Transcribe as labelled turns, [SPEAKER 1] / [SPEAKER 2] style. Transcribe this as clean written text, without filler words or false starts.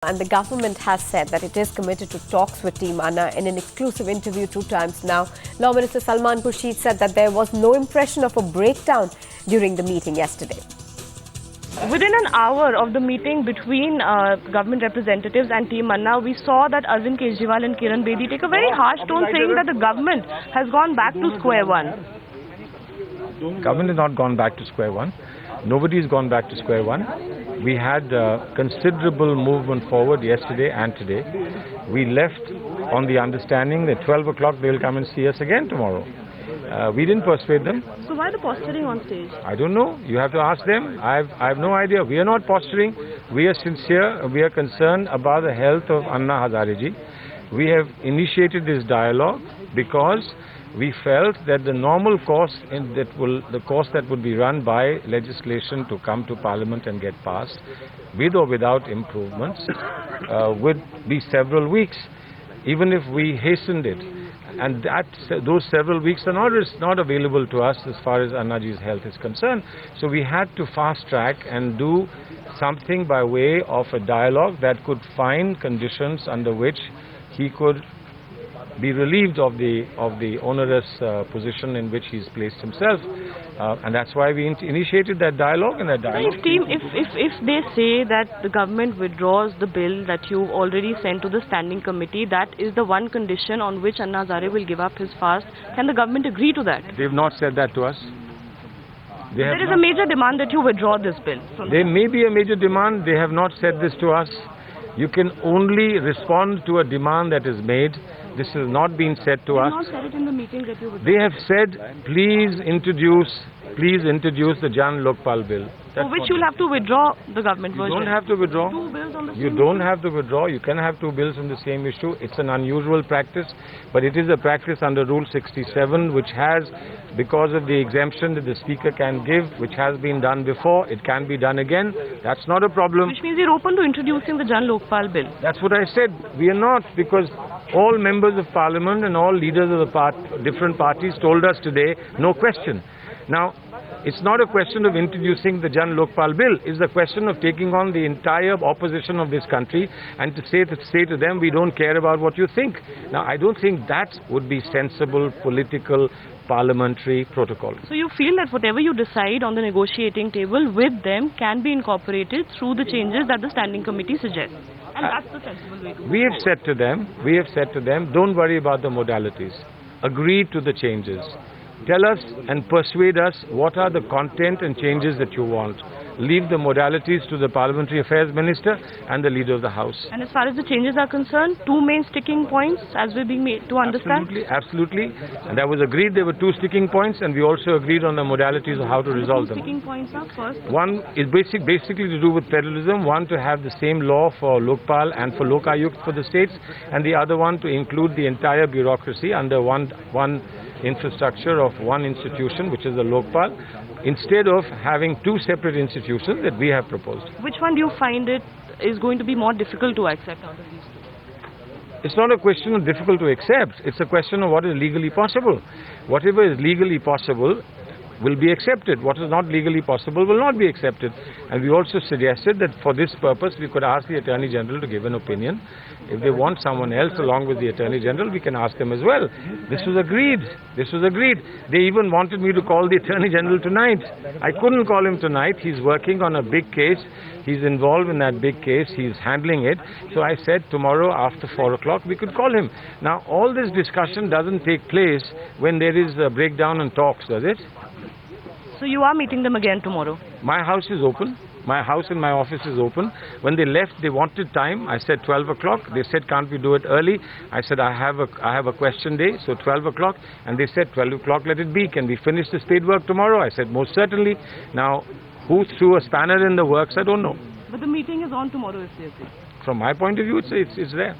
[SPEAKER 1] And the government has said that it is committed to talks with Team Anna. In an exclusive interview 2 times now, Law Minister Salman Khurshid said that there was no impression of a breakdown during the meeting yesterday.
[SPEAKER 2] Within an hour of the meeting between government representatives and Team Anna, we saw that Arvind Kejriwal and Kiran Bedi take a very harsh tone saying that the government has gone back to square one.
[SPEAKER 3] Government has not gone back to square one. Nobody has gone back to square one. We had considerable movement forward yesterday and today. We left on the understanding that 12 o'clock they will come and see us again tomorrow. We didn't persuade them.
[SPEAKER 2] So why the posturing on stage?
[SPEAKER 3] I don't know. You have to ask them. I have no idea. We are not posturing. We are sincere. We are concerned about the health of Anna Hazareji. We have initiated this dialogue because we felt that the normal course that would be run by legislation to come to Parliament and get passed, with or without improvements, would be several weeks, even if we hastened it. And those several weeks are not available to us as far as Annaji's health is concerned. So we had to fast track and do something by way of a dialogue that could find conditions under which he could be relieved of the onerous position in which he's placed himself, and that's why we initiated that dialogue. And that dialogue.
[SPEAKER 2] If they say that the government withdraws the bill that you've already sent to the standing committee, that is the one condition on which Anna Hazare will give up his fast. Can the government agree to that?
[SPEAKER 3] They've not said that to us.
[SPEAKER 2] There is a major demand that you withdraw this bill.
[SPEAKER 3] There may be a major demand. They have not said this to us. You can only respond to a demand that is made. This has not been said to us.
[SPEAKER 2] They have not said it in the meeting that you withdraw.
[SPEAKER 3] They have said, please introduce the Jan Lokpal bill.
[SPEAKER 2] For which you'll have to withdraw the government version.
[SPEAKER 3] You don't have to withdraw.
[SPEAKER 2] Two bills on the same
[SPEAKER 3] You don't have to withdraw. You can have 2 bills on the same issue. It's an unusual practice, but it is a practice under Rule 67, which has, because of the exemption that the Speaker can give, which has been done before, it can be done again. That's not a problem.
[SPEAKER 2] Which means you're open to introducing the Jan Lokpal bill.
[SPEAKER 3] That's what I said. We are not, because all members of Parliament and all leaders of the different parties told us today, no question. Now, it's not a question of introducing the Jan Lokpal bill. It's a question of taking on the entire opposition of this country and to say to them, we don't care about what you think. Now, I don't think that would be sensible political parliamentary protocol.
[SPEAKER 2] So you feel that whatever you decide on the negotiating table with them can be incorporated through the changes that the standing committee suggests. And that's the sensible way to go.
[SPEAKER 3] We have said to them, don't worry about the modalities. Agree to the changes. Tell us and persuade us what are the content and changes that you want. Leave the modalities to the Parliamentary Affairs Minister and the Leader of the House.
[SPEAKER 2] And as far as the changes are concerned, 2 main sticking points as we're being made to understand?
[SPEAKER 3] Absolutely. And that was agreed. There were 2 sticking points, and we also agreed on the modalities of how to resolve them.
[SPEAKER 2] Sticking points are first?
[SPEAKER 3] One is basically to do with federalism. One, to have the same law for Lokpal and for Lokayukt for the states, and the other one to include the entire bureaucracy under one infrastructure of one institution, which is the Lokpal, instead of having 2 separate institutions that we have proposed.
[SPEAKER 2] Which one do you find it is going to be more difficult to accept out of these 2?
[SPEAKER 3] It's not a question of difficult to accept. It's a question of what is legally possible. Whatever is legally possible will be accepted. What is not legally possible will not be accepted. And we also suggested that for this purpose we could ask the Attorney General to give an opinion. If they want someone else along with the Attorney General, we can ask them as well. This was agreed. They even wanted me to call the Attorney General tonight. I couldn't call him tonight. He's working on a big case. He's involved in that big case. He's handling it. So I said tomorrow after 4 o'clock we could call him. Now all this discussion doesn't take place when there is a breakdown in talks, does it?
[SPEAKER 2] So you are meeting them again tomorrow?
[SPEAKER 3] My house is open. My house and my office is open. When they left, they wanted time. I said 12 o'clock. They said, can't we do it early? I said, I have a question day, so 12 o'clock. And they said, 12 o'clock, let it be. Can we finish the state work tomorrow? I said, most certainly. Now, who threw a spanner in the works, I don't know.
[SPEAKER 2] But the meeting is on tomorrow, if they agree.
[SPEAKER 3] From my point of view, it's there.